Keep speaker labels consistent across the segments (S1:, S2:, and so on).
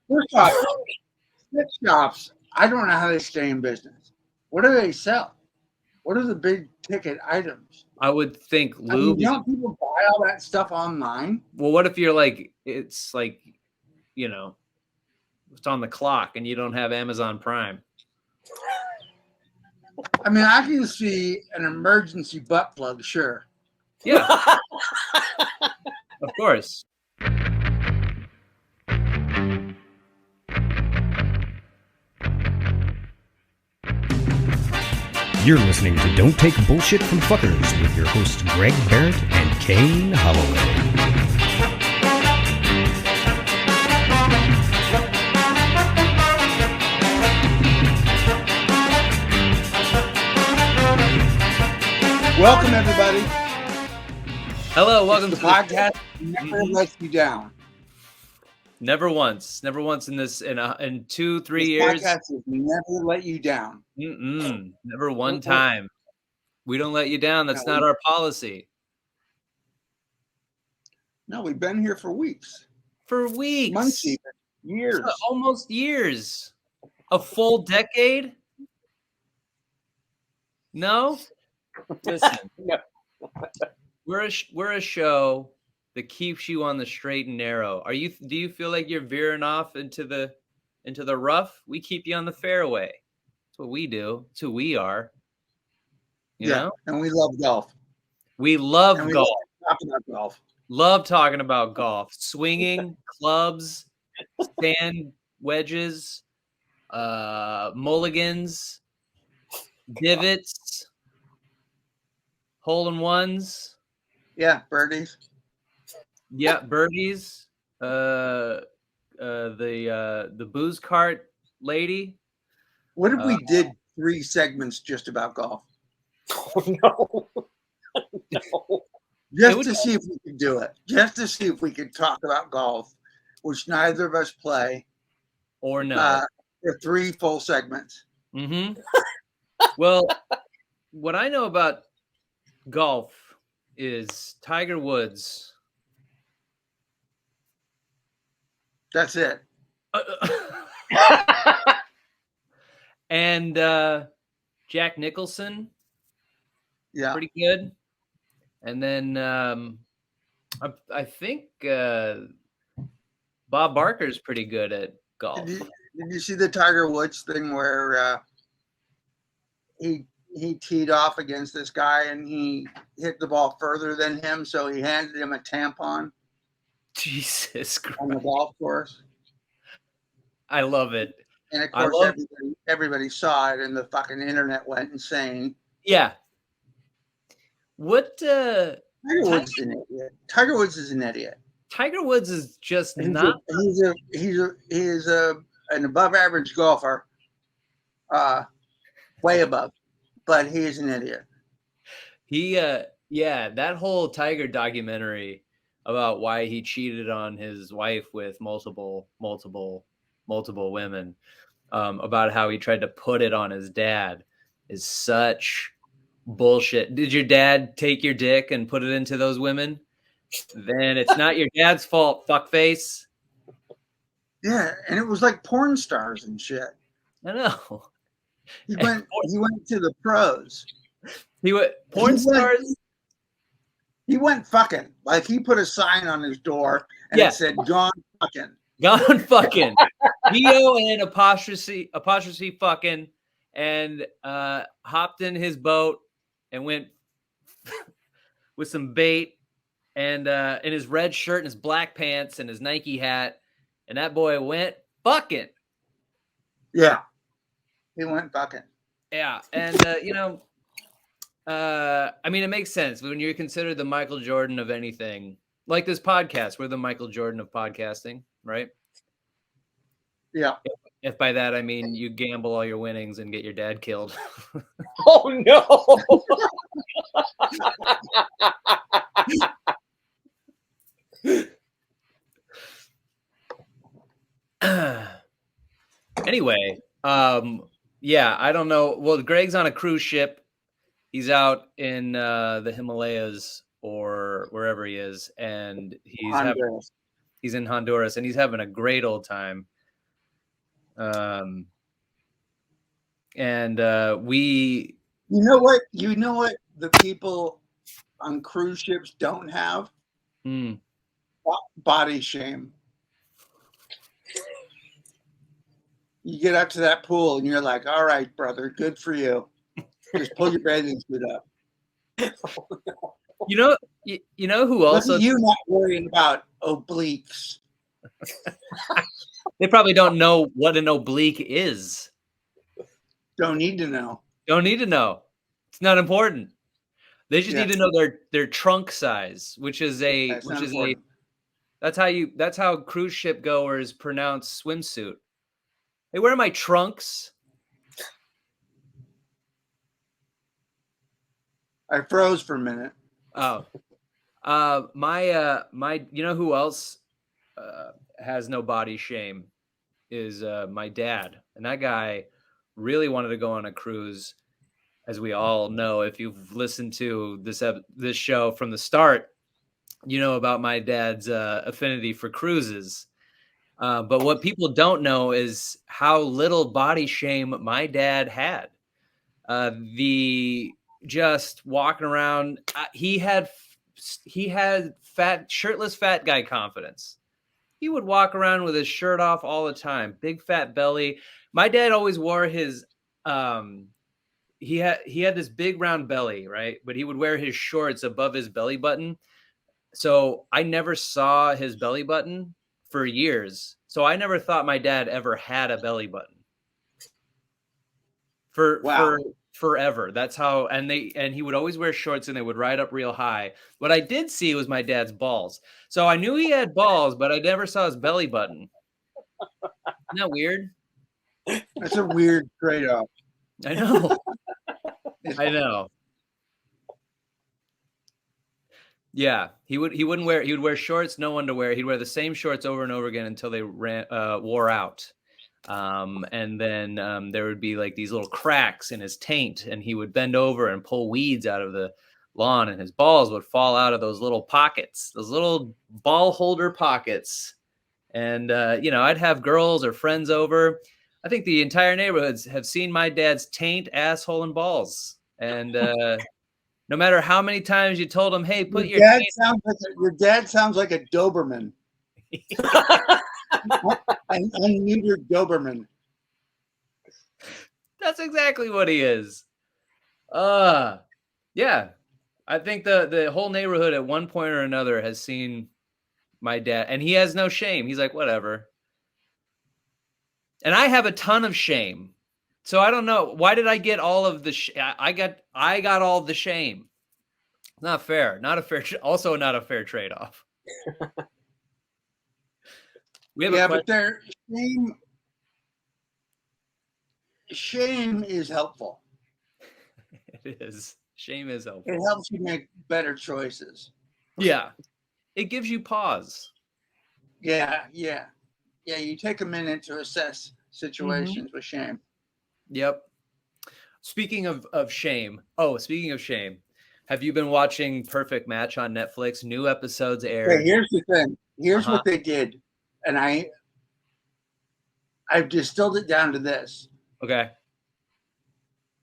S1: First off, skit shops, I don't know how they stay in business. What do they sell? What are the big ticket items?
S2: I would think
S1: I mean,
S2: lube.
S1: don't people buy all that stuff online?
S2: Well, what if you're like, it's like, you know, it's on the clock and you don't have Amazon Prime?
S1: I mean, I can see an emergency butt plug, sure.
S2: Yeah, of course.
S3: You're listening to Don't Take Bullshit from Fuckers with your hosts Greg Behrendt and Kane Holloway.
S1: Welcome, everybody.
S2: Hello, welcome
S1: the
S2: to
S1: podcast. Never lets you down.
S2: Never once in this in 2-3
S1: This
S2: years.
S1: podcast has never let you down.
S2: Never one time. We don't let you down. That's not our policy.
S1: No, we've been here for weeks.
S2: For weeks.
S1: Months even. Years.
S2: Almost years. A full decade? No? Listen.
S4: No.
S2: We're a show that keeps you on the straight and narrow. Do you feel like you're veering off into the rough? We keep you on the fairway. That's what we do. That's who we are. You know?
S1: And we love golf.
S2: We love
S1: and we
S2: golf.
S1: Love talking about golf.
S2: Love talking about golf. Swinging, clubs, sand wedges, mulligans, divots, hole-in-ones.
S1: Yeah, birdies.
S2: Yeah, birdies. The booze cart lady.
S1: What if we did 3 segments just about golf?
S4: Oh, no. No.
S1: Just to see if we could do it. Just to see if we could talk about golf, which neither of us play.
S2: Or no.
S1: For 3 full segments.
S2: Mm-hmm. Well, what I know about golf is Tiger Woods.
S1: That's it.
S2: And Jack Nicholson.
S1: Yeah.
S2: Pretty good. And then I think Bob Barker's pretty good at golf.
S1: Did you see the Tiger Woods thing where he teed off against this guy and he hit the ball further than him, so he handed him a tampon?
S2: Jesus Christ.
S1: On the golf course.
S2: I love it.
S1: And of course, everybody saw it, and the fucking internet went insane.
S2: Yeah. What?
S1: Tiger Woods is an idiot. Tiger Woods is an idiot.
S2: Tiger Woods is just
S1: He's
S2: not.
S1: He's an above average golfer, way above, but he is an idiot.
S2: That whole Tiger documentary about why he cheated on his wife with multiple women, about how he tried to put it on his dad, is such bullshit. Did your dad take your dick and put it into those women? Then it's not your dad's fault, fuckface.
S1: Yeah, and it was like porn stars and shit.
S2: I know.
S1: He went to the pros.
S2: Stars.
S1: He went fucking. Like, he put a sign on his door and it said "Gone fucking."
S2: Gone fucking. G-O-N apostrophe fucking, and hopped in his boat and went with some bait and in his red shirt and his black pants and his Nike hat, and that boy went fucking.
S1: Yeah, he went fucking.
S2: Yeah, and I mean, it makes sense when you're considered the Michael Jordan of anything, like this podcast. We're the Michael Jordan of podcasting, right?
S1: Yeah.
S2: If by that I mean you gamble all your winnings and get your dad killed.
S4: Oh no.
S2: Anyway, yeah, I don't know. Well, Greg's on a cruise ship. He's out in the Himalayas or wherever he is, and he's in Honduras, and he's having a great old time. And we,
S1: You know what? You know what the people on cruise ships don't have? Body shame. You get up to that pool and you're like, all right, brother, good for you. Just pull your bathing suit up.
S2: you know who also?
S1: Look at you not worrying about obliques.
S2: They probably don't know what an oblique is.
S1: Don't need to know.
S2: Don't need to know. It's not important. They just need to know their trunk size, which is that's how cruise ship goers pronounce swimsuit. Hey, where are my trunks?
S1: I froze for a minute.
S2: Oh, my, you know who else has no body shame is my dad, and that guy really wanted to go on a cruise, as we all know. If you've listened to this show from the start, you know about my dad's affinity for cruises. But what people don't know is how little body shame my dad had. Just walking around, he had shirtless fat guy confidence. He would walk around with his shirt off all the time, big fat belly. My dad always wore his he had this big round belly, right? But he would wear his shorts above his belly button. So I never saw his belly button for years. So I never thought my dad ever had a belly button. For forever. That's how, and he would always wear shorts and they would ride up real high. What I did see was my dad's balls. So I knew he had balls, but I never saw his belly button. Isn't that weird?
S1: That's a weird trade-off.
S2: I know. I know. Yeah, he would wear shorts, no underwear. He'd wear the same shorts over and over again until they wore out. And then there would be like these little cracks in his taint, and he would bend over and pull weeds out of the lawn, and his balls would fall out of those little pockets, those little ball holder pockets. And I'd have girls or friends over. I think the entire neighborhoods have seen my dad's taint, asshole, and balls. And no matter how many times you told him, "Hey, put your
S1: dad sounds like a Doberman." An unneutered Doberman.
S2: That's exactly what he is. Yeah. I think the whole neighborhood at one point or another has seen my dad, and he has no shame. He's like, whatever. And I have a ton of shame. So I don't know. Why did I get all of the I got all the shame. Not fair. Also not a fair trade-off.
S1: But shame is helpful.
S2: It is. Shame is helpful.
S1: It helps you make better choices.
S2: Yeah. It gives you pause.
S1: Yeah. You take a minute to assess situations with shame.
S2: Yep. Speaking of shame. Have you been watching Perfect Match on Netflix? New episodes aired.
S1: Hey, here's the thing. Here's what they did. And I've distilled it down to this.
S2: Okay.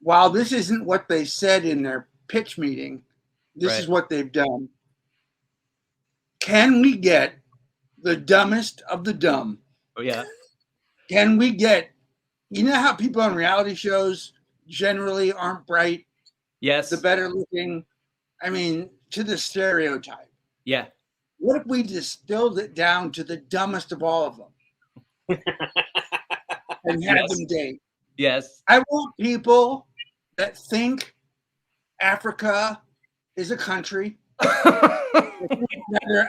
S1: While this isn't what they said in their pitch meeting, this is what they've done. Can we get the dumbest of the dumb?
S2: Oh, yeah.
S1: Can we get, you know how people on reality shows generally aren't bright?
S2: Yes.
S1: The better looking, to the stereotype.
S2: Yeah.
S1: What if we distilled it down to the dumbest of all of them and had them date?
S2: Yes.
S1: I want people that think Africa is a country.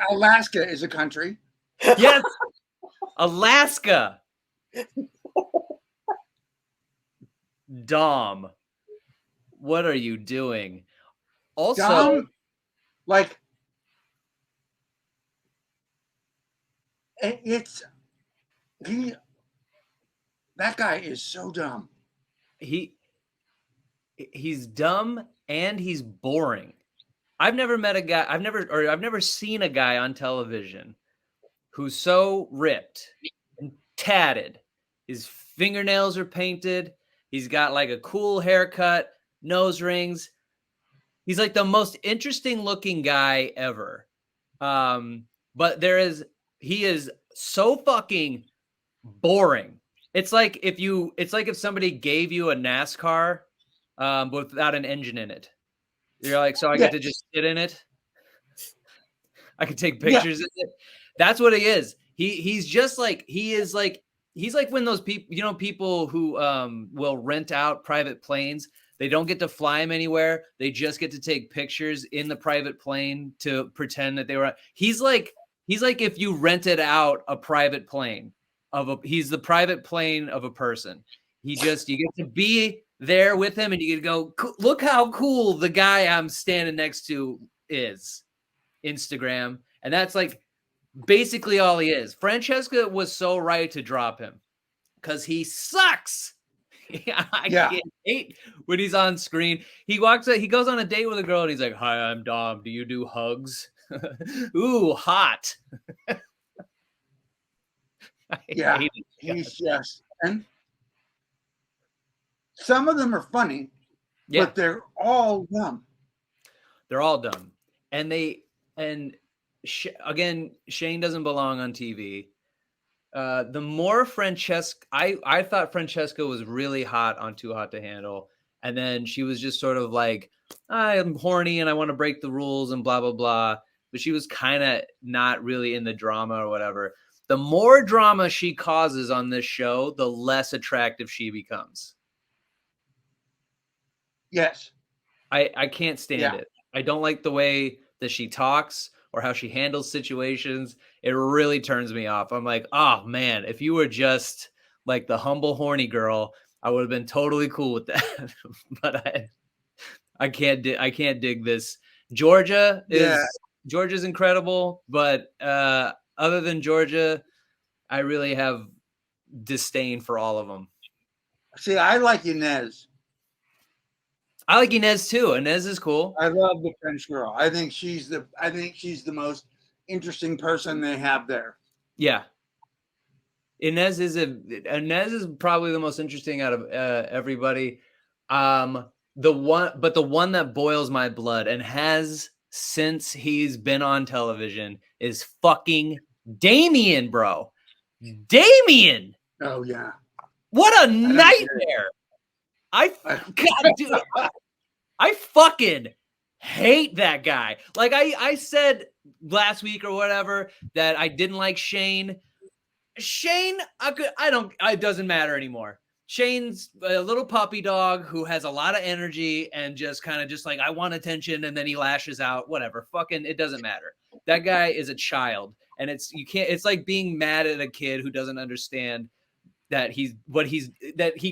S1: Alaska is a country.
S2: Yes. Alaska. Dom, what are you doing? Also,
S1: Dom, that guy is so dumb.
S2: He's dumb and he's boring. I've never seen a guy on television who's so ripped and tatted. His fingernails are painted. He's got like a cool haircut, nose rings. He's like the most interesting looking guy ever. But he is so fucking boring. It's like if somebody gave you a NASCAR without an engine in it. You're like, so I get to just sit in it. I can take pictures in it. That's what he is. He's like when those people, people who will rent out private planes. They don't get to fly them anywhere. They just get to take pictures in the private plane to pretend that they were. He's like if you rented out a private plane he's the private plane of a person. You get to be there with him and you get to go, look how cool the guy I'm standing next to is. Instagram. And that's like basically all he is. Francesca was so right to drop him because he sucks. I can't hate when he's on screen. He goes on a date with a girl and he's like, "Hi, I'm Dom. Do you do hugs?" Ooh, hot.
S1: He's just, and some of them are funny, but they're all dumb.
S2: They're all dumb. Again, Shane doesn't belong on TV. The more Francesca, I thought Francesca was really hot on Too Hot to Handle. And then she was just sort of like, I'm horny and I want to break the rules and blah, blah, blah. But she was kind of not really in the drama or whatever. The more drama she causes on this show, the less attractive she becomes.
S1: Yes.
S2: I can't stand it. I don't like the way that she talks or how she handles situations. It really turns me off. I'm like, oh man, if you were just like the humble, horny girl, I would have been totally cool with that. But I can't dig this. Georgia's incredible, but other than Georgia, I really have disdain for all of them.
S1: See, I like Inez.
S2: I like Inez too. Inez is cool.
S1: I love the French girl. I think she's the most interesting person they have there.
S2: Yeah. Inez is probably the most interesting out of everybody. The one that boils my blood and has since he's been on television is fucking Damien, bro. Damien.
S1: Oh yeah.
S2: What a nightmare. I fucking hate that guy. Like I said last week or whatever that I didn't like Shane. It doesn't matter anymore. Shane's a little puppy dog who has a lot of energy and just kind of just like, I want attention. And then he lashes out, whatever. Fucking, it doesn't matter. That guy is a child. And it's like being mad at a kid who doesn't understand that he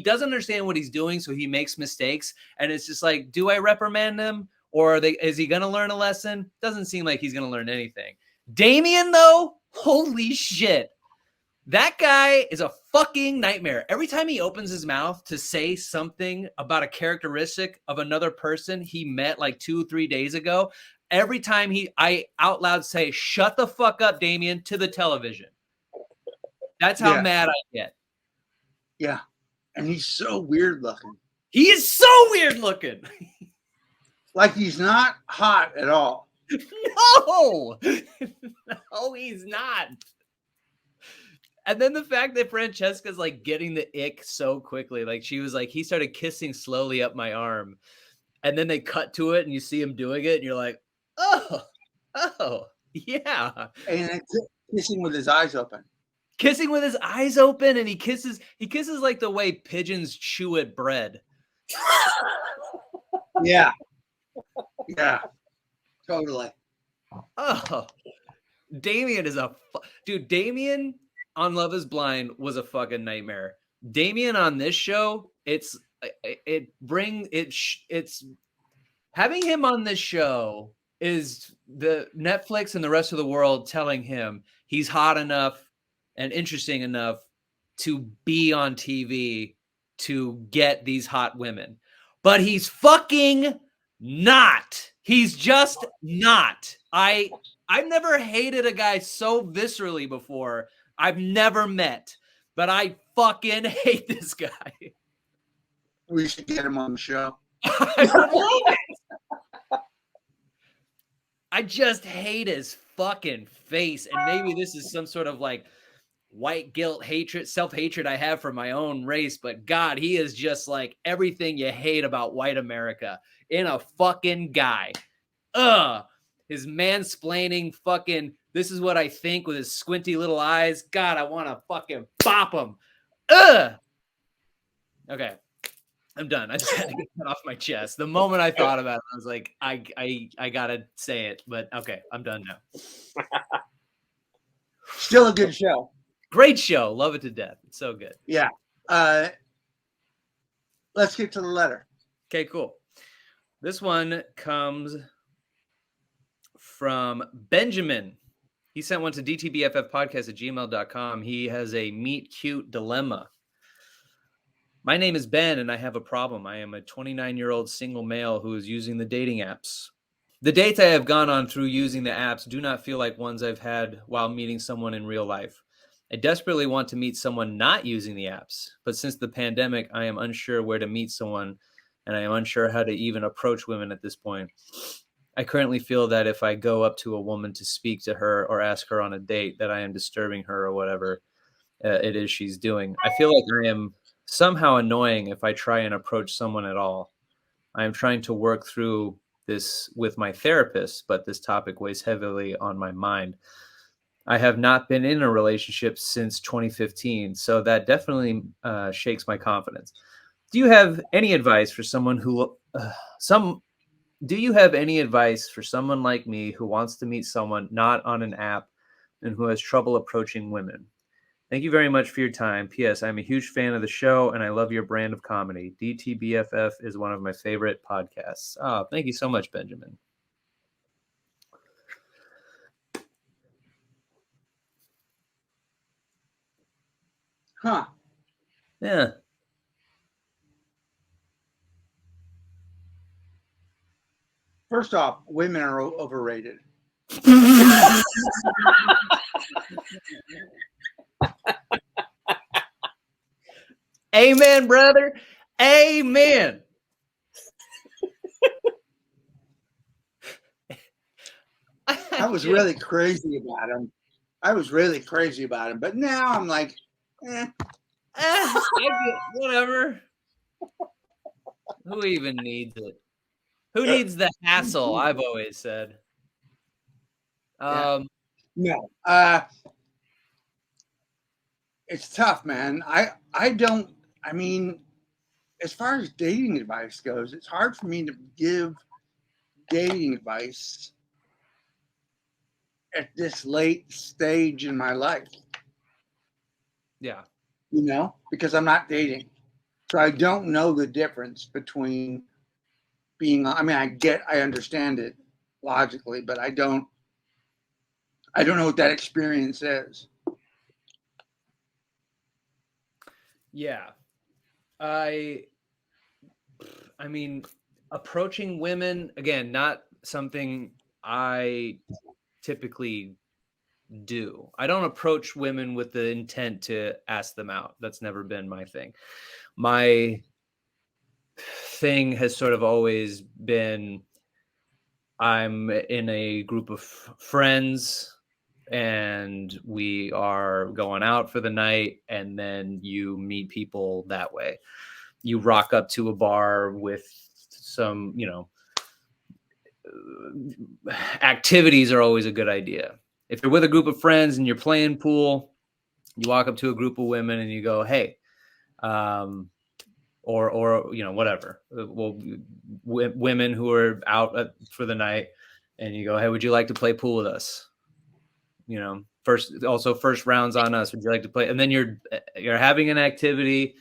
S2: doesn't understand what he's doing. So he makes mistakes. And it's just like, do I reprimand him or is he going to learn a lesson? Doesn't seem like he's going to learn anything. Damien though, holy shit. That guy is a fucking nightmare. Every time he opens his mouth to say something about a characteristic of another person he met like 2-3 days ago, every time I out loud say, shut the fuck up, Damien, to the television. That's how mad I get.
S1: Yeah. And he's so weird looking.
S2: He is so weird looking.
S1: Like he's not hot at all.
S2: No. No, he's not. And then the fact that Francesca's like getting the ick so quickly, like she was like, he started kissing slowly up my arm. And then they cut to it and you see him doing it. And you're like, oh, yeah.
S1: And kissing with his eyes open.
S2: Kissing with his eyes open. And he kisses like the way pigeons chew at bread.
S1: Yeah. Yeah. Totally.
S2: Oh, Damien is dude. Damien on Love is Blind was a fucking nightmare. Damien on this show, it's having him on this show is the Netflix and the rest of the world telling him he's hot enough and interesting enough to be on TV to get these hot women. But he's fucking not. He's just not. I've never hated a guy so viscerally before. I've never met, but I fucking hate this guy.
S1: We should get him on the show.
S2: I would love it. I just hate his fucking face. And maybe this is some sort of like white guilt, hatred, self-hatred I have for my own race. But God, he is just like everything you hate about white America in a fucking guy. His mansplaining fucking, this is what I think with his squinty little eyes. God, I want to fucking bop him. Okay. I'm done. I just had to get that off my chest. The moment I thought about it, I was like, I gotta say it. But okay, I'm done now.
S1: Still a good show.
S2: Great show. Love it to death. It's so good.
S1: Yeah. Let's get to the letter.
S2: Okay, cool. This one comes from Benjamin. He sent one to dtbffpodcast@gmail.com. He has a meet cute dilemma. My name is Ben, and I have a problem. I am a 29-year-old single male who is using the dating apps. The dates I have gone on through using the apps do not feel like ones I've had while meeting someone in real life. I desperately want to meet someone not using the apps, but since the pandemic, I am unsure where to meet someone, and I am unsure how to even approach women at this point. I currently feel that if I go up to a woman to speak to her or ask her on a date, that I am disturbing her or whatever it is she's doing. I feel like I am somehow annoying if I try and approach someone at all. I am trying to work through this with my therapist, but this topic weighs heavily on my mind. I have not been in a relationship since 2015, so that definitely shakes my confidence. Do you have any advice for someone who do you have any advice for someone like me who wants to meet someone not on an app and who has trouble approaching women? Thank you very much for your time. P.S. I'm a huge fan of the show, and I love your brand of comedy. DTBFF is one of my favorite podcasts. Oh, thank you so much, Benjamin.
S1: Huh.
S2: Yeah.
S1: First off, women are overrated.
S2: Amen, brother. Amen.
S1: I was really crazy about him. But now I'm like,
S2: whatever. Who even needs it? Who needs the hassle? I've always said.
S1: No. It's tough, man. I mean, as far as dating advice goes, it's hard for me to give dating advice at this late stage in my life.
S2: Yeah.
S1: Because I'm not dating. So I don't know the difference between being, I understand it logically, but I don't know what that experience is.
S2: Yeah. I mean, approaching women, again, not something I typically do. I don't approach women with the intent to ask them out. That's never been my thing. My thing has sort of always been, I'm in a group of friends and we are going out for the night, and then you meet people that way. You rock up to a bar with some, activities are always a good idea. If you're with a group of friends and you're playing pool, you walk up to a group of women and you go, hey, or whatever. Well, women who are out for the night, and you go, hey, would you like to play pool with us? First rounds on us. Would you like to play? And then you're having an activity,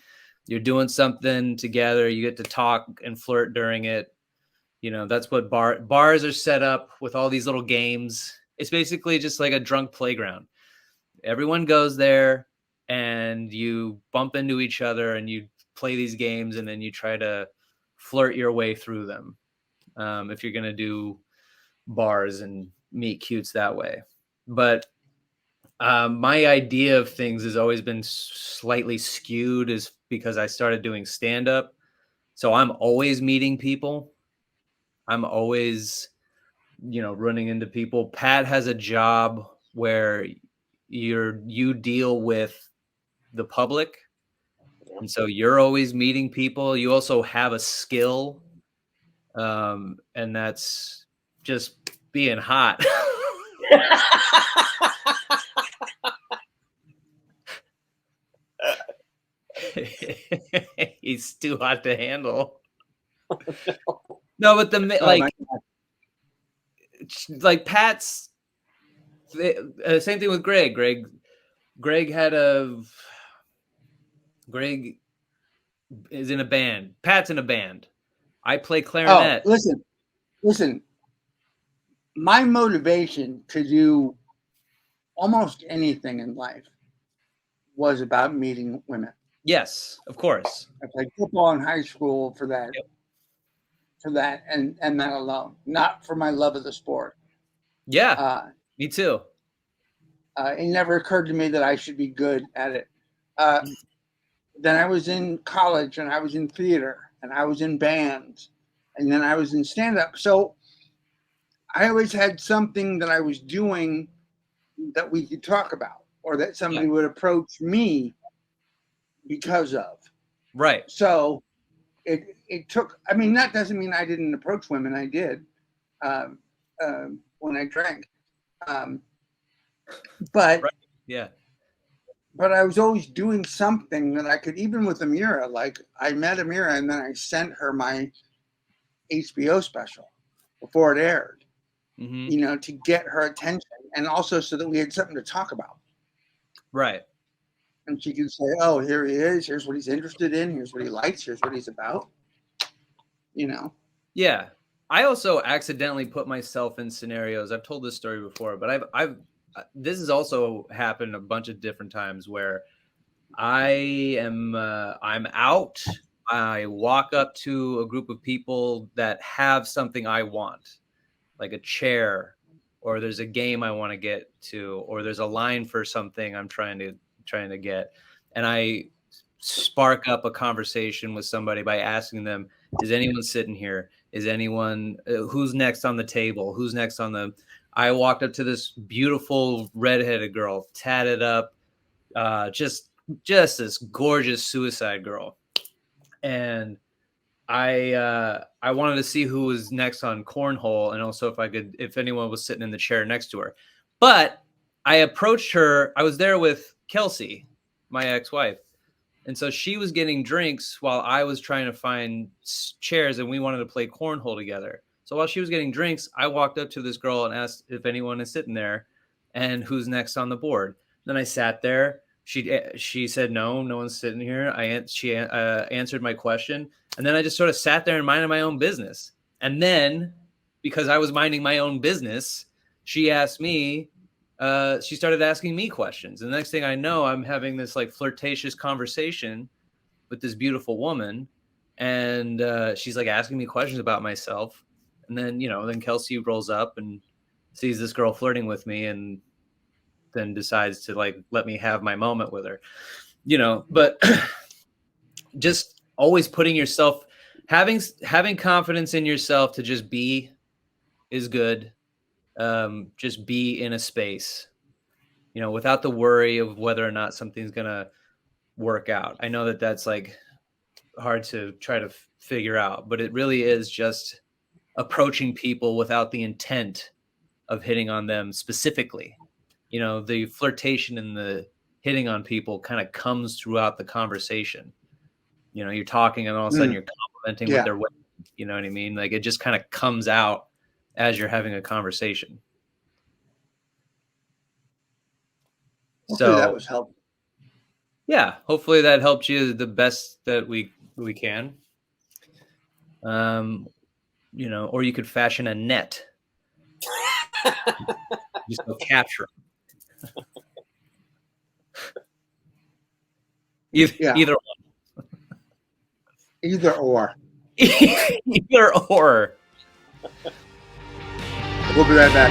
S2: you're doing something together. You get to talk and flirt during it. That's what bars are set up with, all these little games. It's basically just like a drunk playground. Everyone goes there and you bump into each other and you play these games, and then you try to flirt your way through them. If you're going to do bars and meet cutes that way. But My idea of things has always been slightly skewed, is because I started doing stand-up. So I'm always meeting people. I'm always, running into people. Pat has a job where you deal with the public. And so you're always meeting people. You also have a skill. And that's just being hot. He's too hot to handle. No, but like Pat's same thing with Greg. Greg is in a band. Pat's in a band. I play clarinet.
S1: Oh, listen. My motivation to do almost anything in life was about meeting women.
S2: Yes, of course.
S1: I played football in high school for that. Yep. For that and that alone, not for my love of the sport.
S2: Yeah, me too.
S1: It never occurred to me that I should be good at it. Then I was in college, and I was in theater, and I was in bands, and then I was in stand-up. So I always had something that I was doing that we could talk about, or that somebody would approach me because of.
S2: Right.
S1: So it took, I mean, that doesn't mean I didn't approach women. I did when I drank. But
S2: right. Yeah.
S1: But I was always doing something that I could, even with Amira. Like, I met Amira, and then I sent her my HBO special before it aired, to get her attention, and also so that we had something to talk about.
S2: Right.
S1: And she could say, oh, here he is. Here's what he's interested in. Here's what he likes. Here's what he's about.
S2: Yeah. I also accidentally put myself in scenarios. I've told this story before, but this has also happened a bunch of different times where I'm out. I walk up to a group of people that have something I want, like a chair, or there's a game I want to get to, or there's a line for something I'm trying to get. And I spark up a conversation with somebody by asking them, is anyone sitting here? Is anyone, who's next on the table? Who's next on the, I walked up to this beautiful redheaded girl, tatted up, just this gorgeous suicide girl. And I wanted to see who was next on cornhole, and also if anyone was sitting in the chair next to her. But I approached her. I was there with Kelsey, my ex-wife. And so she was getting drinks while I was trying to find chairs, and we wanted to play cornhole together. So while she was getting drinks, I walked up to this girl and asked if anyone is sitting there and who's next on the board. Then I sat there. She said, no one's sitting here. She answered my question. And then I just sort of sat there and minded my own business. And then, because I was minding my own business, she asked me, she started asking me questions. And the next thing I know, I'm having this like flirtatious conversation with this beautiful woman. And she's like asking me questions about myself. And then, then Kelsey rolls up and sees this girl flirting with me and then decides to like let me have my moment with her, but just always putting yourself, having confidence in yourself to just be is good. Just be in a space, without the worry of whether or not something's gonna work out. I know that that's like hard to try to figure out, but it really is just approaching people without the intent of hitting on them specifically. The flirtation and the hitting on people kind of comes throughout the conversation. You're talking and all of a sudden you're complimenting what they're wearing. You know what I mean? Like it just kind of comes out as you're having a conversation.
S1: Hopefully that was helpful.
S2: Yeah, hopefully that helped you the best that we can. Or you could fashion a net. Just go capture them. Either one.
S1: Either or.
S2: Either or.
S1: We'll be right back.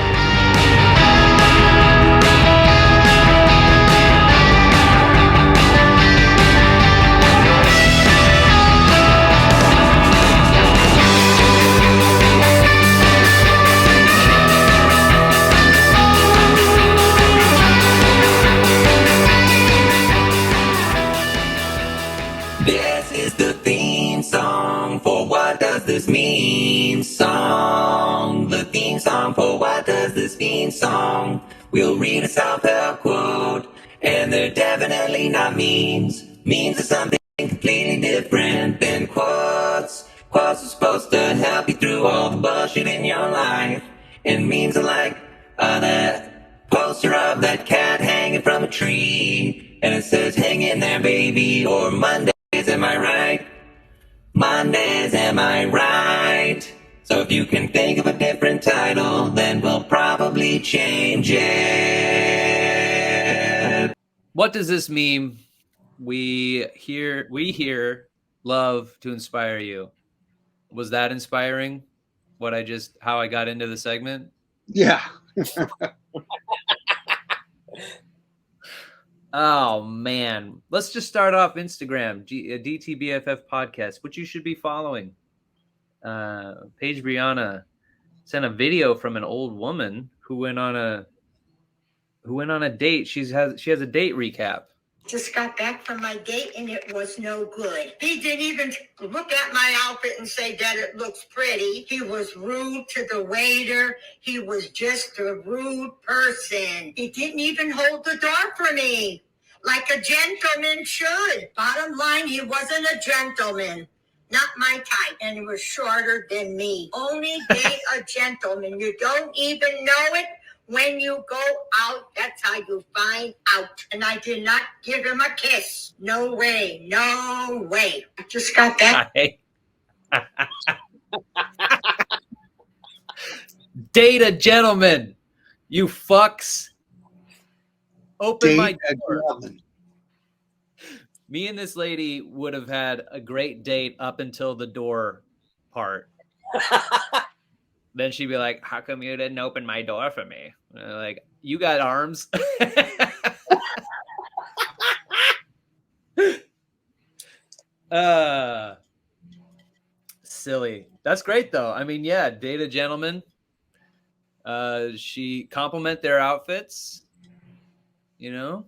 S5: This is the theme song for What Does This Mean song. The theme song for What Does This Mean song. We'll read a self-help quote, and they're definitely not memes. Memes are something completely different than quotes. Quotes are supposed to help you through all the bullshit in your life. And memes are like that poster of that cat hanging from a tree. And it says, hang in there, baby, or Mondays, am I right? Mondays, am I right? So if you can think of a different title, then we'll probably change it.
S2: What does this mean? We hear love to inspire you. Was that inspiring? How I got into the segment?
S1: Yeah.
S2: Oh man, let's just start off Instagram, DTBFF podcast, which you should be following. Paige Brianna sent a video from an old woman who went on a date. She has a date recap.
S6: Just got back from my date and it was no good. He didn't even look at my outfit and say that it looks pretty. He was rude to the waiter. He was just a rude person. He didn't even hold the door for me like a gentleman should. Bottom line, he wasn't a gentleman. Not my type, and he was shorter than me. Only date a gentleman. You don't even know it. When you go out, that's how you find out. And I did not give him a kiss. No way. No way. I just got back.
S2: Date a gentleman, you fucks. Open my door. Me and this lady would have had a great date up until the door part. Then she'd be like, how come you didn't open my door for me? And I'm like, you got arms. Silly. That's great though. I mean, yeah, date a gentleman. She compliment their outfits, you know?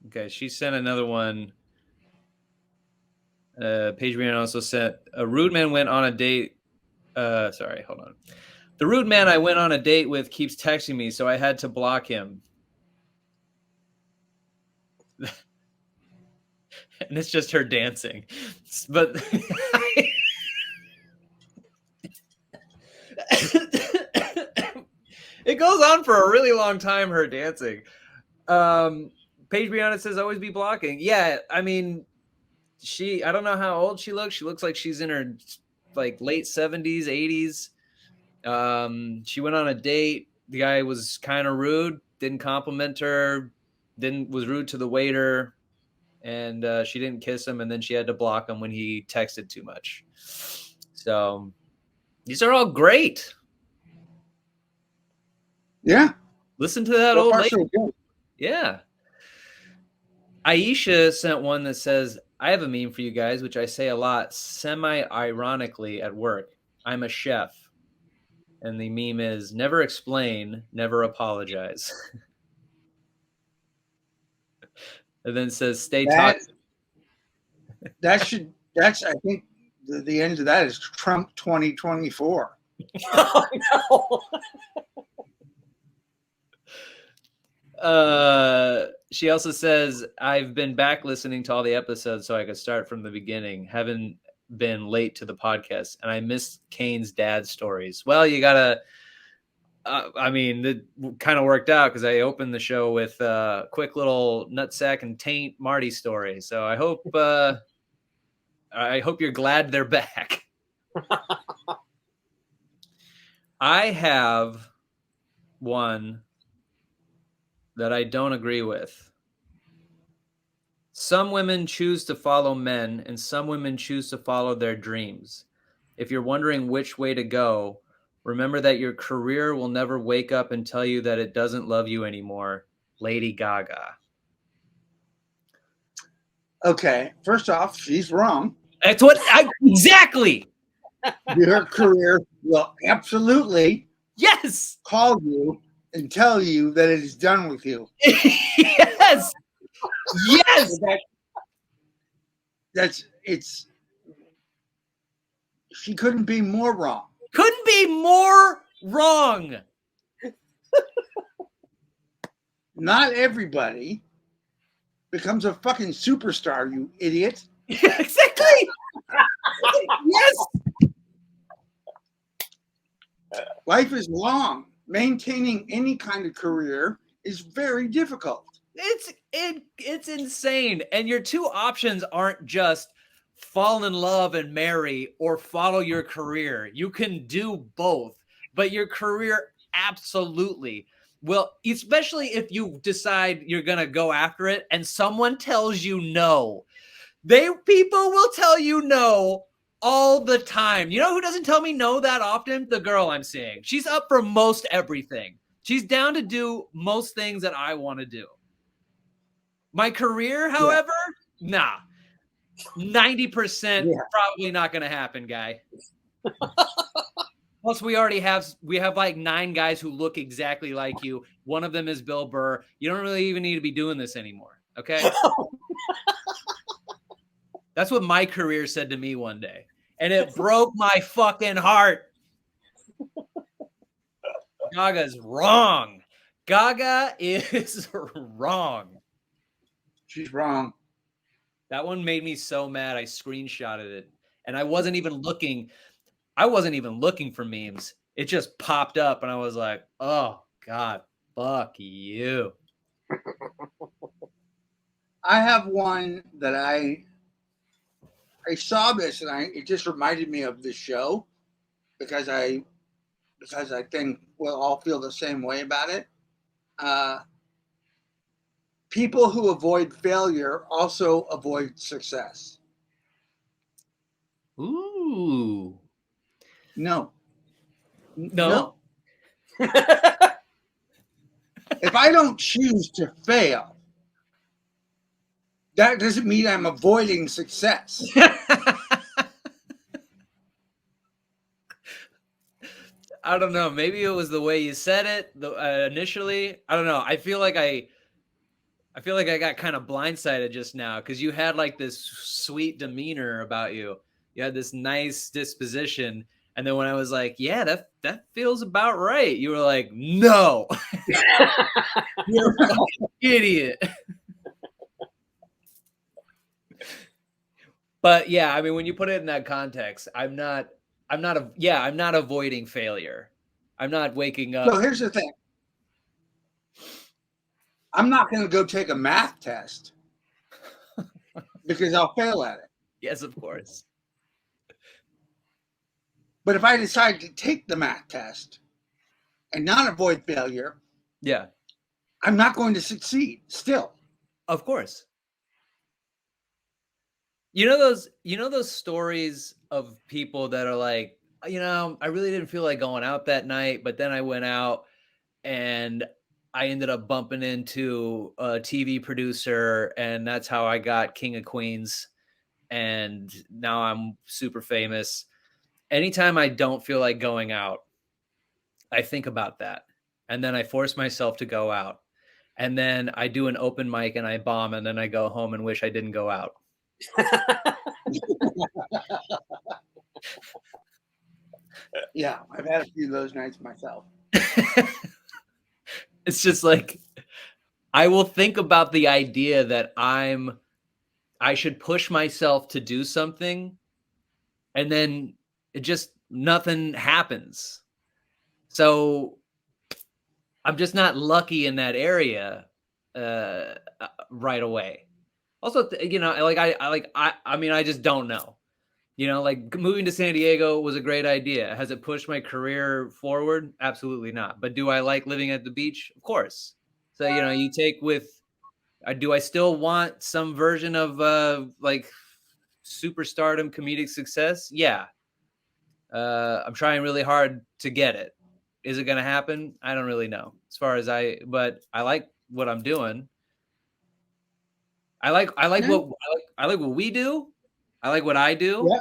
S2: Okay, she sent another one. Paige Brian also sent, a rude man went on a date. Sorry, hold on. The rude man I went on a date with keeps texting me, so I had to block him. And it's just her dancing. But it goes on for a really long time, her dancing. Paige Brianna says, always be blocking. Yeah, I mean, I don't know how old she looks. She looks like she's in her like late 70s, 80s. She went on a date. The guy was kind of rude, didn't compliment her, was rude to the waiter, and she didn't kiss him, and then she had to block him when he texted too much. So these are all great.
S1: Yeah.
S2: Listen to that old lady. Yeah. Aisha sent one that says, I have a meme for you guys, which I say a lot, semi-ironically at work. I'm a chef. And the meme is, never explain, never apologize. And then it says, stay toxic.
S1: That's I think the end of that is Trump 2024.
S4: Oh,
S1: no.
S2: She also says, I've been back listening to all the episodes so I could start from the beginning. Haven't been late to the podcast, and I missed Kane's dad stories. Well, you gotta, I mean, it kind of worked out because I opened the show with a quick little nutsack and taint Marty story. So I hope you're glad they're back. I have one that I don't agree with. Some women choose to follow men, and some women choose to follow their dreams. If you're wondering which way to go, remember that your career will never wake up and tell you that it doesn't love you anymore. Lady Gaga.
S1: Okay, first off, she's wrong.
S2: That's what exactly.
S1: Your career will absolutely call you and tell you that it is done with you.
S2: Yes. Yes.
S1: it's she couldn't be more wrong.
S2: Couldn't be more wrong.
S1: Not everybody becomes a fucking superstar, you idiot.
S2: Exactly. Yes.
S1: Life is long. Maintaining any kind of career is very difficult.
S2: It's insane. And your two options aren't just fall in love and marry or follow your career. You can do both, but your career absolutely will, especially if you decide you're going to go after it and someone tells you no. People will tell you no all the time. You know who doesn't tell me no that often? The girl I'm seeing. She's up for most everything. She's down to do most things that I want to do. My career, however, nah. 90% probably not going to happen, guy. Plus, we have like 9 guys who look exactly like you. One of them is Bill Burr. You don't really even need to be doing this anymore, okay? That's what my career said to me one day. And it broke my fucking heart. Gaga's wrong. Gaga is wrong.
S1: She's wrong.
S2: That one made me so mad. I screenshotted it. And I wasn't even looking. I wasn't even looking for memes. It just popped up and I was like, oh God, fuck you.
S1: I have one that I saw this and it just reminded me of this show because I think we'll all feel the same way about it. People who avoid failure also avoid success.
S2: Ooh.
S1: No. If I don't choose to fail, that doesn't mean I'm avoiding success.
S2: I don't know. Maybe it was the way you said it initially. I don't know. I feel like I got kind of blindsided just now because you had like this sweet demeanor about you. You had this nice disposition. And then when I was like, yeah, that feels about right. You were like, no, you're a fucking idiot. But yeah, I mean, when you put it in that context, I'm not avoiding failure. I'm not waking up.
S1: So here's the thing. I'm not going to go take a math test because I'll fail at it.
S2: Yes, of course.
S1: But if I decide to take the math test and not avoid failure,
S2: yeah,
S1: I'm not going to succeed still.
S2: Of course. You know those stories of people that are like, I really didn't feel like going out that night, but then I went out and I ended up bumping into a TV producer and that's how I got King of Queens. And now I'm super famous. Anytime I don't feel like going out, I think about that. And then I force myself to go out. And then I do an open mic and I bomb. And then I go home and wish I didn't go out.
S1: Yeah, I've had a few of those nights myself.
S2: It's just like, I will think about the idea that I should push myself to do something. And then nothing happens. So I'm just not lucky in that area right away. Also, I just don't know. Like moving to San Diego was a great idea. Has it pushed my career forward? Absolutely not. But do I like living at the beach? Of course. So, you take with, do I still want some version of like superstardom, comedic success? Yeah. I'm trying really hard to get it. Is it going to happen? I don't really know but I like what I'm doing. I like what we do. I like what I do.
S1: Yeah.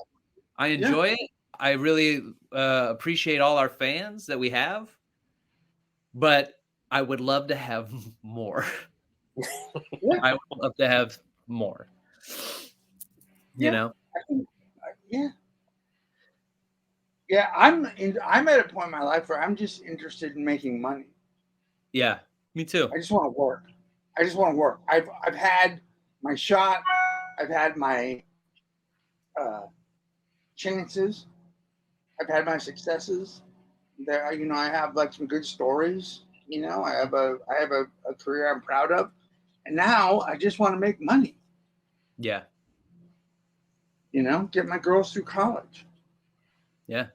S2: I enjoy it. I really appreciate all our fans that we have, but I would love to have more. I would love to have more. You know?
S1: I think, yeah. Yeah, I'm at a point in my life where I'm just interested in making money.
S2: Yeah, me too.
S1: I just want to work. I've had my shot. I've had my chances. I've had my successes. There, I have like some good stories. I have a career I'm proud of, and now I just want to make money.
S2: Yeah.
S1: Get my girls through college.
S2: Yeah.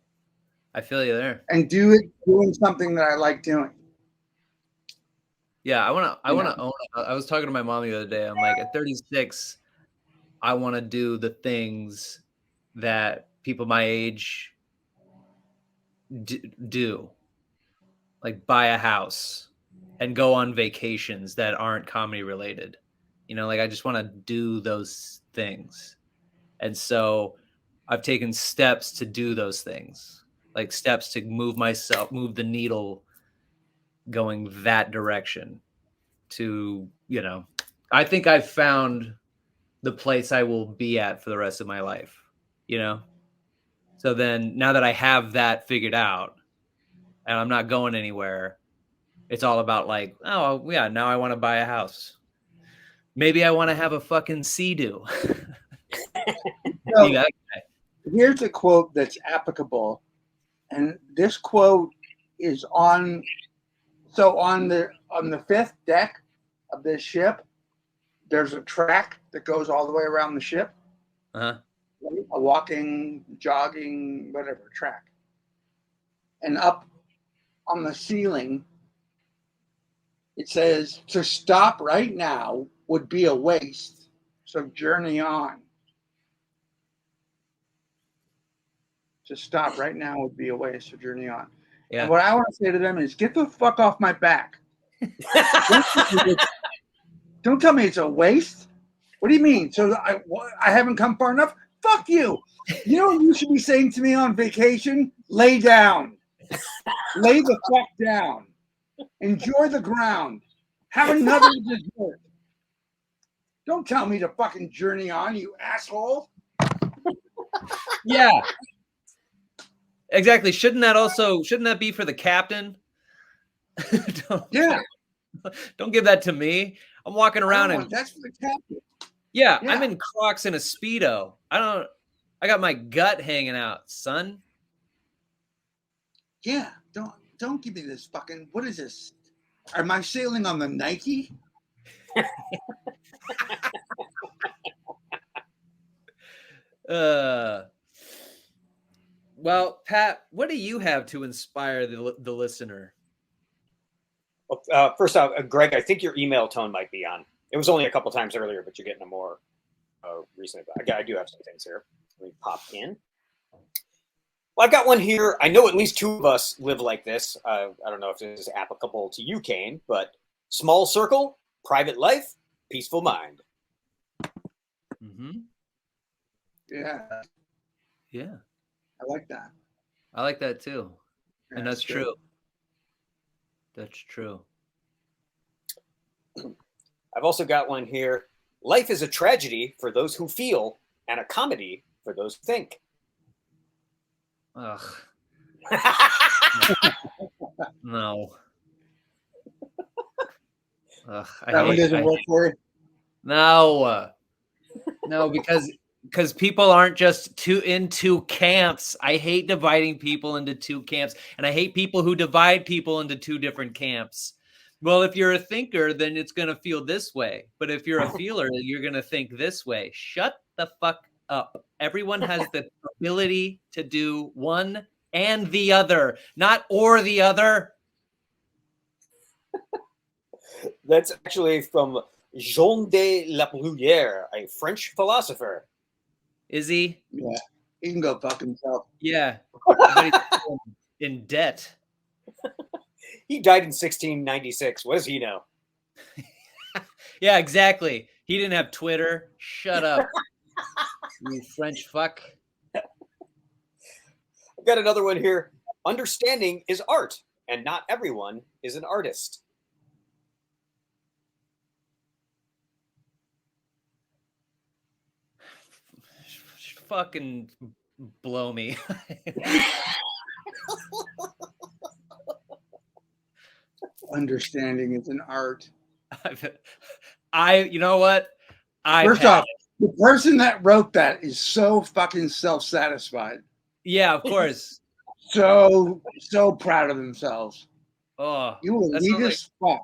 S2: I feel you there.
S1: And doing something that I like doing.
S2: Yeah, I want to own. I was talking to my mom the other day. I'm like, at 36, I want to do the things that people my age do, like buy a house and go on vacations that aren't comedy related. Like I just want to do those things. And so I've taken steps to do those things, like steps to move the needle going that direction to, I think I've found the place I will be at for the rest of my life, So then now that I have that figured out and I'm not going anywhere, it's all about like, oh yeah, now I want to buy a house. Maybe I want to have a fucking Sea-Doo.
S1: So, here's a quote that's applicable. And this quote is on the fifth deck of this ship, there's a track that goes all the way around the ship.
S2: Uh-huh.
S1: A walking, jogging, whatever track. And up on the ceiling, it says, to stop right now would be a waste. So journey on. To stop right now would be a waste. So journey on. Yeah. And what I want to say to them is, get the fuck off my back. Don't tell me it's a waste. What do you mean? So I haven't come far enough? Fuck you. You know what you should be saying to me on vacation? Lay down. Lay the fuck down. Enjoy the ground. Have another dessert. Don't tell me to fucking journey on, you asshole.
S2: Yeah. Exactly. Shouldn't that be for the captain? Don't give that to me. I'm walking around and
S1: that's for the captain.
S2: Yeah, I'm in Crocs and a Speedo. I got my gut hanging out, son.
S1: Yeah, don't give me this fucking, what is this? Am I sailing on the Nike?
S2: Well, Pat, what do you have to inspire the listener?
S4: First off, Greg, I think your email tone might be on. It was only a couple times earlier, but you're getting a more recent. I do have some things here. Let me pop in. Well, I've got one here. I know at least two of us live like this. I don't know if this is applicable to you, Kane, but small circle, private life, peaceful mind.
S2: Mm-hmm.
S1: Yeah.
S2: Yeah.
S1: I like that.
S2: I like that too. Yeah, and that's true. That's true.
S4: I've also got one here. Life is a tragedy for those who feel and a comedy for those who think.
S2: Ugh. No. Ugh,
S1: that one doesn't work for you?
S2: No. No, because people aren't just in two camps. I hate dividing people into two camps, and I hate people who divide people into two different camps. Well, if you're a thinker, then it's going to feel this way. But if you're a feeler, you're going to think this way. Shut the fuck up. Everyone has the ability to do one and the other, not or the other.
S4: That's actually from Jean de la Bruyère, a French philosopher.
S2: Is he?
S1: Yeah. He can go fuck himself.
S2: Yeah. In debt.
S4: He died in 1696. What does he know?
S2: Yeah, exactly. He didn't have Twitter. Shut up. You French fuck.
S4: I've got another one here. Understanding is art, and not everyone is an artist.
S2: fucking blow me.
S1: Understanding is an art.
S2: You know what?
S1: First off, the person that wrote that is so fucking self-satisfied.
S2: Yeah, of course.
S1: So proud of themselves.
S2: Oh,
S1: You elitist fuck.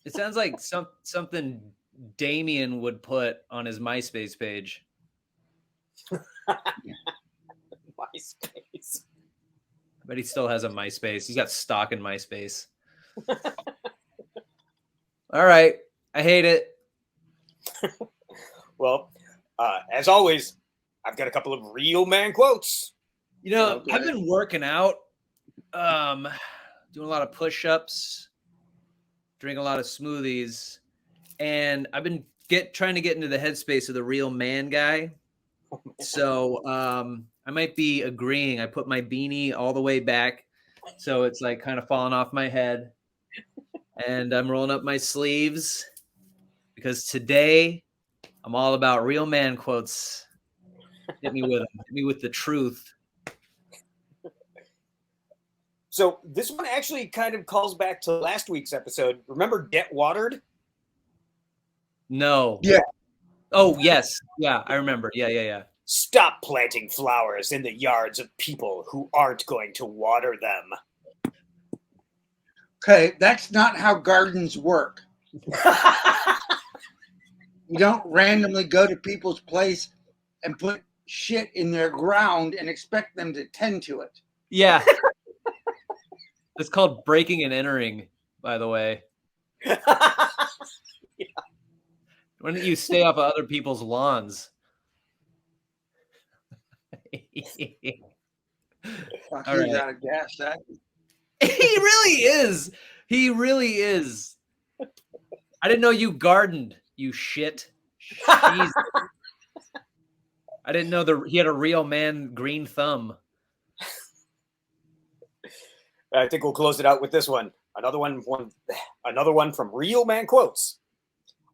S2: It sounds like something Damien would put on his MySpace page.
S4: MySpace.
S2: But he still has a MySpace. He's got stock in MySpace. All right. I hate it.
S4: Well, as always, I've got a couple of real man quotes.
S2: You know,
S1: Okay.
S2: I've been working out, doing a lot of push-ups, drinking a lot of smoothies, and I've been trying to get into the headspace of the real man guy. So I might be agreeing. I put my beanie all the way back, so it's like kind of falling off my head, and I'm rolling up my sleeves because today I'm all about real man quotes. Hit me with them. Hit me with the truth.
S4: So this one actually kind of calls back to last week's episode. Remember Get Watered?
S2: No.
S1: Yeah.
S2: Oh, yes. Yeah, I remember. Yeah.
S4: Stop planting flowers in the yards of people who aren't going to water them.
S1: Okay, that's not how gardens work. You don't randomly go to people's place and put shit in their ground and expect them to tend to it.
S2: Yeah. It's called breaking and entering, by the way. Why don't you stay off of other people's lawns?
S1: Fuck,
S2: All
S1: he's
S2: right.
S1: out of gas. That
S2: He really is. He really is. I didn't know you gardened, you shit. Jeez. I didn't know he had a real man green thumb.
S4: I think we'll close it out with this one. Another one from Real Man Quotes.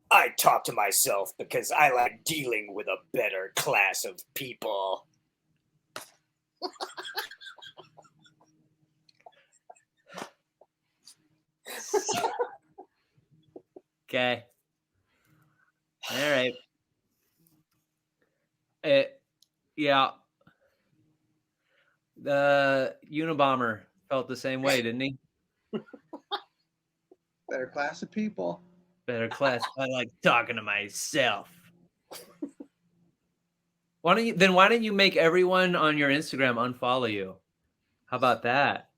S4: I talk to myself because I like dealing with a better class of people.
S2: Okay. All right. Yeah. The Unabomber felt the same way, didn't he?
S1: better class of people.
S2: Better class. I like talking to myself. Why don't you make everyone on your Instagram unfollow you? How about that?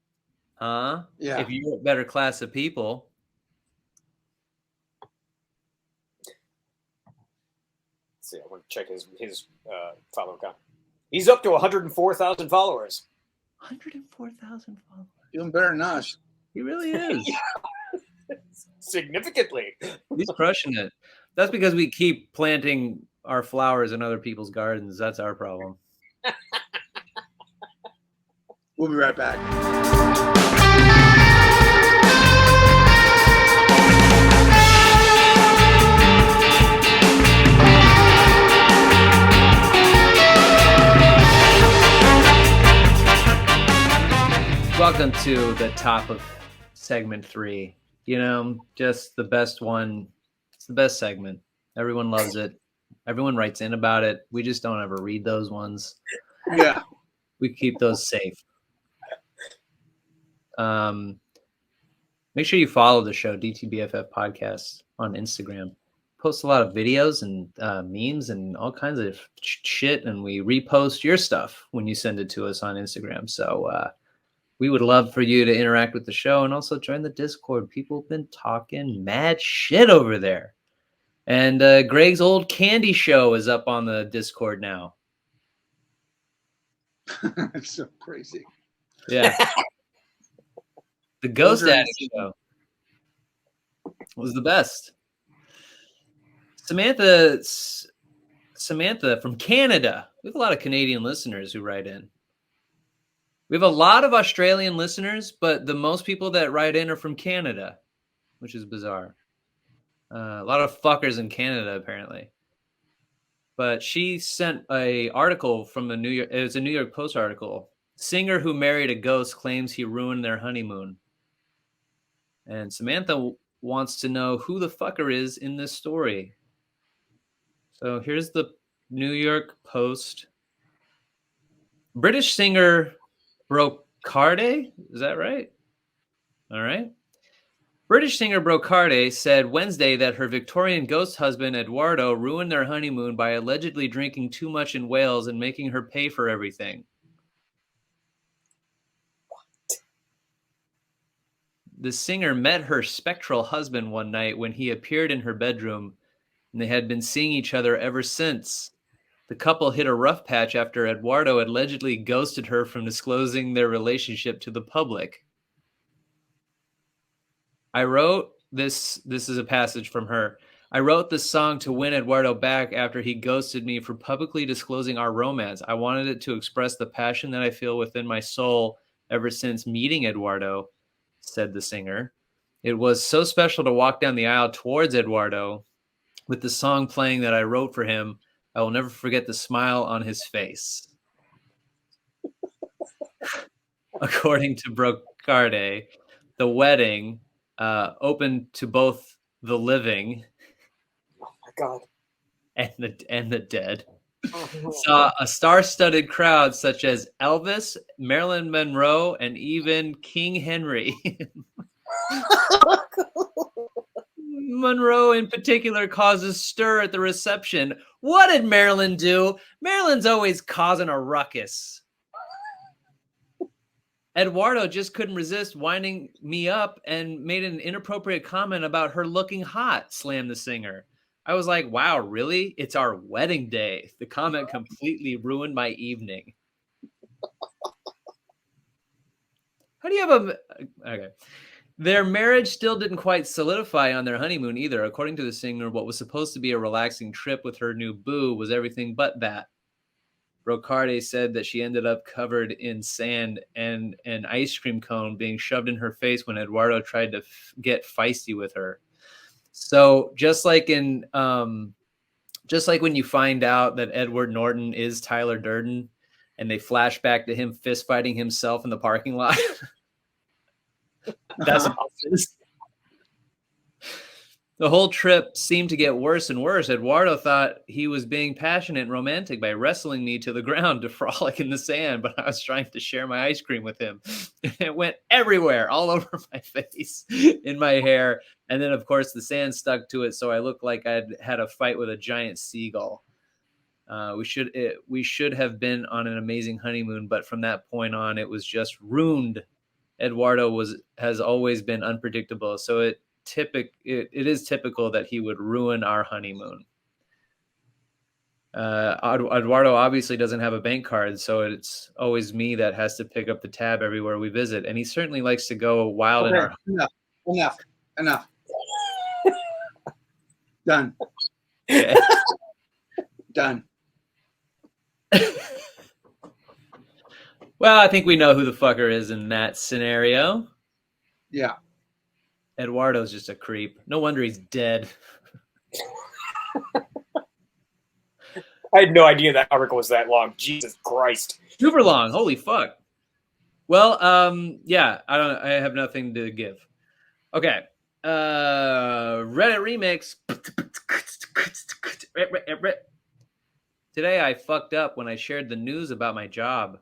S2: Huh?
S1: Yeah.
S2: If you're a better class of people.
S4: Let's see, I want to check his follower count. He's up to 104,000 followers.
S2: 104,000 followers.
S1: Doing better than us.
S2: He really is.
S4: Significantly.
S2: He's crushing it. That's because we keep planting our flowers in other people's gardens. That's our problem.
S1: We'll be right back.
S2: Welcome to the top of segment 3. You know, just the best one. It's the best segment. Everyone loves it. Everyone writes in about it. We just don't ever read those ones.
S1: Yeah.
S2: We keep those safe. Make sure you follow the show, DTBFF Podcast, on Instagram. Post a lot of videos and memes and all kinds of shit, and we repost your stuff when you send it to us on Instagram. So we would love for you to interact with the show and also join the Discord. People have been talking mad shit over there. And Greg's old candy show is up on the Discord now.
S1: It's so crazy.
S2: Yeah. The Ghost Addict show was the best. Samantha from Canada. We have a lot of Canadian listeners who write in. We have a lot of Australian listeners, but the most people that write in are from Canada, which is bizarre. A lot of fuckers in Canada, apparently. but she sent a article from the New York. It was a New York Post article. Singer who married a ghost claims he ruined their honeymoon. And Samantha wants to know who the fucker is in this story. So here's the New York Post. British singer Brocarde, is that right? All right. British singer Brocarde said Wednesday that her Victorian ghost husband Eduardo ruined their honeymoon by allegedly drinking too much in Wales and making her pay for everything. What? The singer met her spectral husband one night when he appeared in her bedroom, and they had been seeing each other ever since. The couple hit a rough patch after Eduardo allegedly ghosted her from disclosing their relationship to the public. I wrote this is a passage from her. I wrote this song to win Eduardo back after he ghosted me for publicly disclosing our romance. I wanted it to express the passion that I feel within my soul ever since meeting Eduardo, said the singer. It was so special to walk down the aisle towards Eduardo with the song playing that I wrote for him. I will never forget the smile on his face. According to Brocarde, the wedding open to both the living
S4: God
S2: and the dead saw a star-studded crowd such as Elvis, Marilyn Monroe, and even King Henry. Monroe in particular causes stir at the reception. What did Marilyn do? Marilyn's always causing a ruckus. Eduardo just couldn't resist winding me up and made an inappropriate comment about her looking hot, slammed the singer. I was like, wow, really? It's our wedding day. The comment completely ruined my evening. How do you have a... Okay. Their marriage still didn't quite solidify on their honeymoon either. According to the singer, what was supposed to be a relaxing trip with her new boo was everything but that. Brocarde said that she ended up covered in sand and an ice cream cone being shoved in her face when Eduardo tried to get feisty with her. So just like when you find out that Edward Norton is Tyler Durden and they flash back to him fist fighting himself in the parking lot. That's what it is. The whole trip seemed to get worse and worse. Eduardo thought he was being passionate and romantic by wrestling me to the ground to frolic in the sand, but I was trying to share my ice cream with him. It went everywhere, all over my face, in my hair. And then, of course, the sand stuck to it, so I looked like I'd had a fight with a giant seagull. We should have been on an amazing honeymoon, but from that point on, it was just ruined. Eduardo has always been unpredictable, so it is typical that he would ruin our honeymoon. Eduardo obviously doesn't have a bank card, so it's always me that has to pick up the tab everywhere we visit, and he certainly likes to go wild in our...
S1: Enough. Done.
S2: Okay.
S1: Done.
S2: Well, I think we know who the fucker is in that scenario.
S1: Yeah.
S2: Eduardo's just a creep. No wonder he's dead.
S4: I had no idea that article was that long. Jesus Christ.
S2: Super long. Holy fuck. Well, yeah, I have nothing to give. Okay. Reddit remix. Today I fucked up when I shared the news about my job.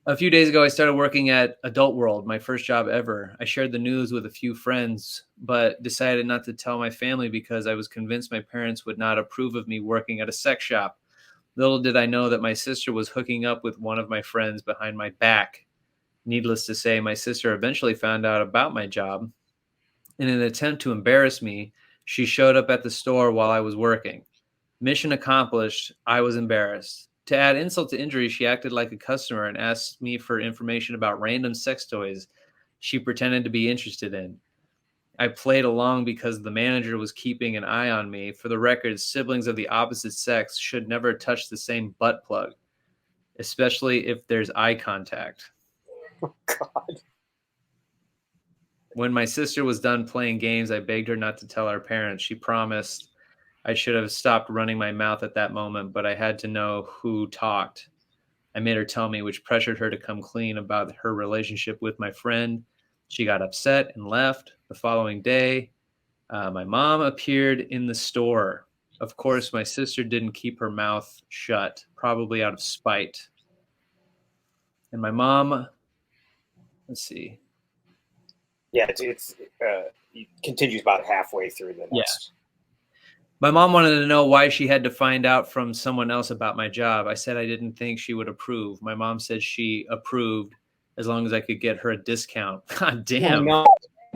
S2: A few days ago, I started working at Adult World, my first job ever. I shared the news with a few friends, but decided not to tell my family because I was convinced my parents would not approve of me working at a sex shop. Little did I know that my sister was hooking up with one of my friends behind my back. Needless to say, my sister eventually found out about my job. In an attempt to embarrass me, she showed up at the store while I was working. Mission accomplished. I was embarrassed. To add insult to injury, she acted like a customer and asked me for information about random sex toys she pretended to be interested in. I played along because the manager was keeping an eye on me. For the record, siblings of the opposite sex should never touch the same butt plug, especially if there's eye contact.
S4: Oh, God.
S2: When my sister was done playing games, I begged her not to tell our parents. She promised I should have stopped running my mouth at that moment, but I had to know who talked. I made her tell me, which pressured her to come clean about her relationship with my friend. She got upset and left. The following day, my mom appeared in the store. Of course, my sister didn't keep her mouth shut, probably out of spite. And my mom, let's see.
S4: Yeah, it continues about halfway through the next.
S2: My mom wanted to know why she had to find out from someone else about my job. I said I didn't think she would approve. My mom said she approved as long as I could get her a discount. God damn.
S4: Oh, no.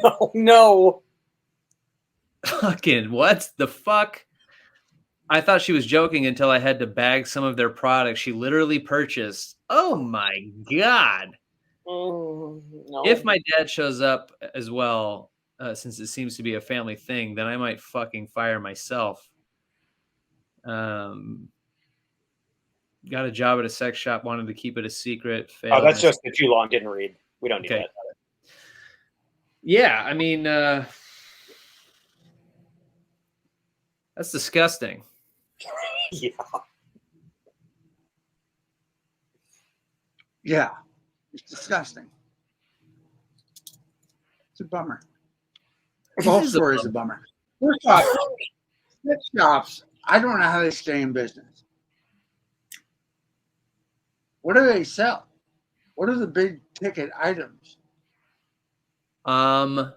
S4: Oh, no.
S2: Fucking what the fuck? I thought she was joking until I had to bag some of their products she literally purchased. Oh my God.
S4: No.
S2: If my dad shows up as well, since it seems to be a family thing, then I might fucking fire myself. Got a job at a sex shop, wanted to keep it a secret.
S4: Oh, that's just too long. Didn't read. We don't need that.
S2: Yeah, I mean, that's disgusting.
S4: Yeah.
S1: Yeah, it's disgusting. It's a bummer. The whole story is a bummer. First off, sex shops, I don't know how they stay in business. What do they sell? What are the big ticket items?
S2: I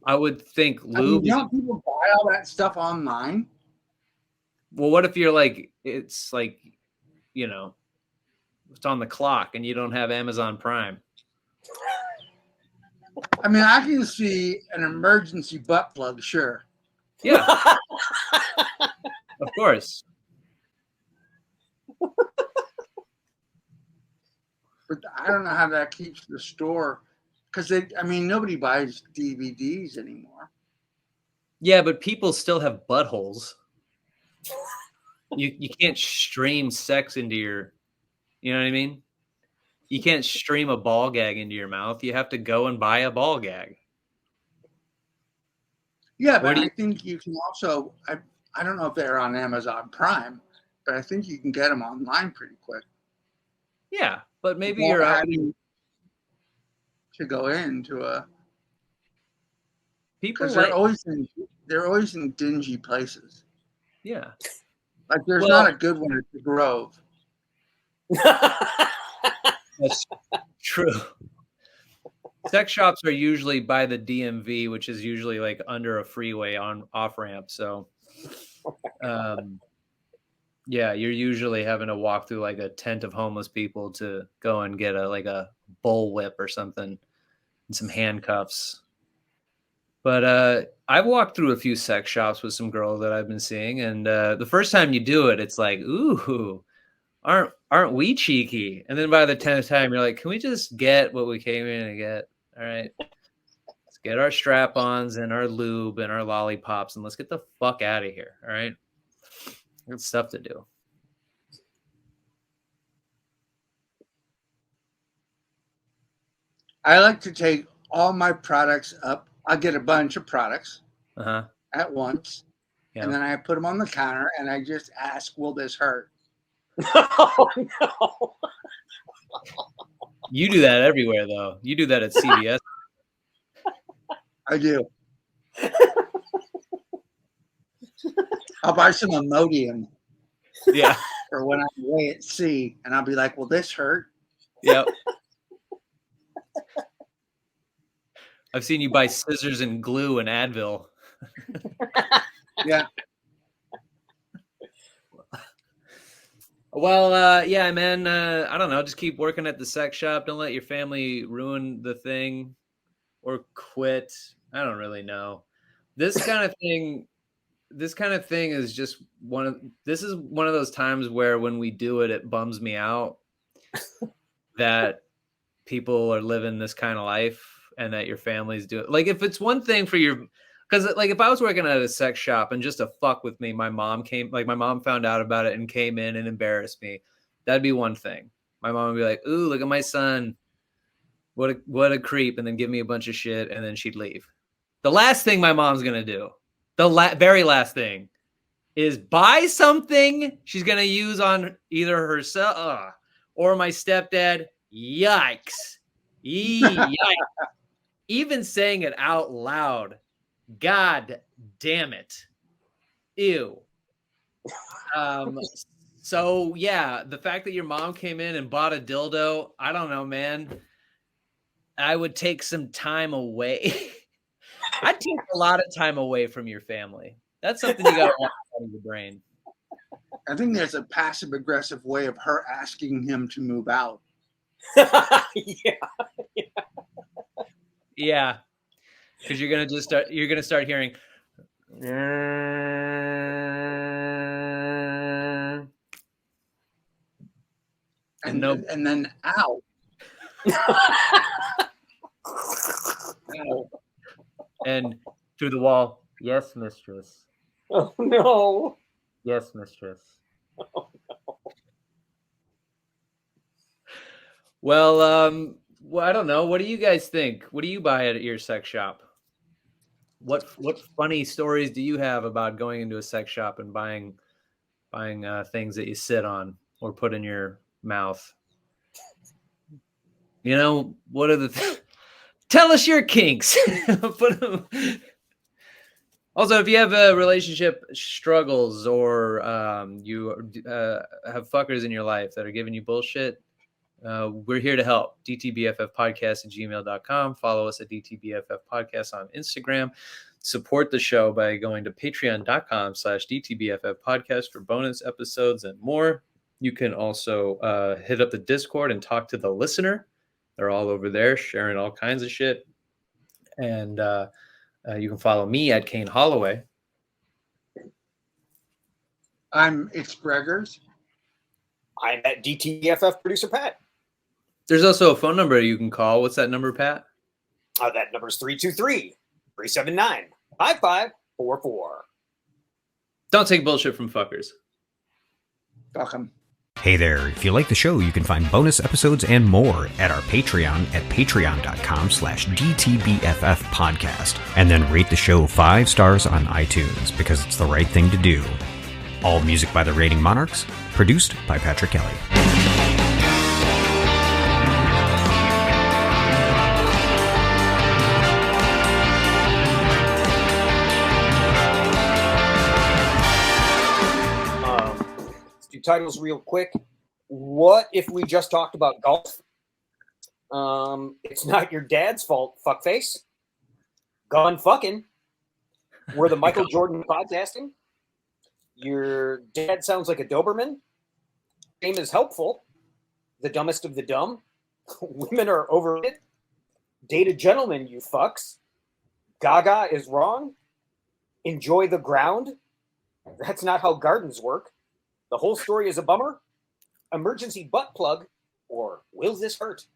S2: would think lube.
S1: Don't people buy all that stuff online?
S2: Well, what if you're like, it's like, you know, it's on the clock and you don't have Amazon Prime?
S1: I mean, I can see an emergency butt plug, sure.
S2: Yeah, of course.
S1: But I don't know how that keeps the store, because nobody buys DVDs anymore.
S2: Yeah, but people still have buttholes. You can't stream sex into your, you know what I mean? You can't stream a ball gag into your mouth. You have to go and buy a ball gag.
S1: Yeah, but I think you can also, I don't know if they're on Amazon Prime, but I think you can get them online pretty quick.
S2: Yeah, but maybe you're
S1: having to go into a.
S2: People
S1: because they're always in dingy places.
S2: Yeah,
S1: like there's not a good one at the Grove.
S2: That's true. Sex shops are usually by the DMV, which is usually like under a freeway on off ramp. So, yeah, you're usually having to walk through like a tent of homeless people to go and get a bull whip or something and some handcuffs. But I've walked through a few sex shops with some girls that I've been seeing, and the first time you do it, it's like, ooh, aren't we cheeky? And then by the 10th time, you're like, can we just get what we came in to get? All right, let's get our strap-ons and our lube and our lollipops, and let's get the fuck out of here. All right, got stuff to do.
S1: I like to take all my products up. I get a bunch of products at once, and then I put them on the counter, and I just ask, will this hurt?
S4: Oh, no.
S2: You do that everywhere, though. You do that at CVS.
S1: I do. I'll buy some Imodium.
S2: Yeah.
S1: For when I'm away at sea, and I'll be like, will this hurt?
S2: Yep. I've seen you buy scissors and glue and Advil.
S1: Yeah.
S2: Well, yeah, man, I don't know. Just keep working at the sex shop. Don't let your family ruin the thing or quit. I don't really know. This kind of thing is just one of those times where when we do it, it bums me out that people are living this kind of life and that your family's doing it. Like if it's one thing for your, because like if I was working at a sex shop and just to fuck with me, my mom found out about it and came in and embarrassed me. That'd be one thing. My mom would be like, "Ooh, look at my son. What a creep," and then give me a bunch of shit, and then she'd leave. The last thing my mom's gonna do, very last thing, is buy something she's going to use on either herself or my stepdad. Yikes. Yikes. Even saying it out loud. God damn it. Ew. So yeah, the fact that your mom came in and bought a dildo, I don't know, man. I would take some time away. I'd take a lot of time away from your family. That's something you gotta want out of your brain.
S1: I think there's a passive aggressive way of her asking him to move out.
S2: Yeah. Because you're gonna start hearing
S1: And then ow. Ow.
S2: and through the wall, yes, mistress.
S4: Oh no.
S2: Yes, mistress.
S4: Oh, no.
S2: Well, I don't know. What do you guys think? What do you buy at your sex shop? What funny stories do you have about going into a sex shop and buying things that you sit on or put in your mouth? You know, what are the tell us your kinks. Also, if you have relationship struggles or you have fuckers in your life that are giving you bullshit, we're here to help. dtbffpodcast@gmail.com. Follow us at dtbffpodcast on Instagram. Support the show by going to patreon.com/dtbffpodcast for bonus episodes and more. You can also hit up the Discord and talk to the listener. They're all over there sharing all kinds of shit. And you can follow me at Kane Holloway.
S1: It's Breggers.
S4: I'm at DTFF producer Pat.
S2: There's also a phone number you can call. What's that number, Pat?
S4: That number is 323-379-5544.
S2: Don't take bullshit from fuckers.
S1: Fuck 'em.
S3: Hey there, if you like the show, you can find bonus episodes and more at our Patreon at patreon.com/DTBFF podcast. And then rate the show 5 stars on iTunes because it's the right thing to do. All music by the Rating Monarchs, produced by Patrick Kelly.
S4: Titles real quick. What if we just talked about golf? It's not your dad's fault, fuckface. Gone fucking. We're the Michael Jordan podcasting. Your dad sounds like a Doberman. Fame is helpful. The dumbest of the dumb. Women are overrated. Date a gentleman, you fucks. Gaga is wrong. Enjoy the ground. That's not how gardens work. The whole story is a bummer. Emergency butt plug, or will this hurt?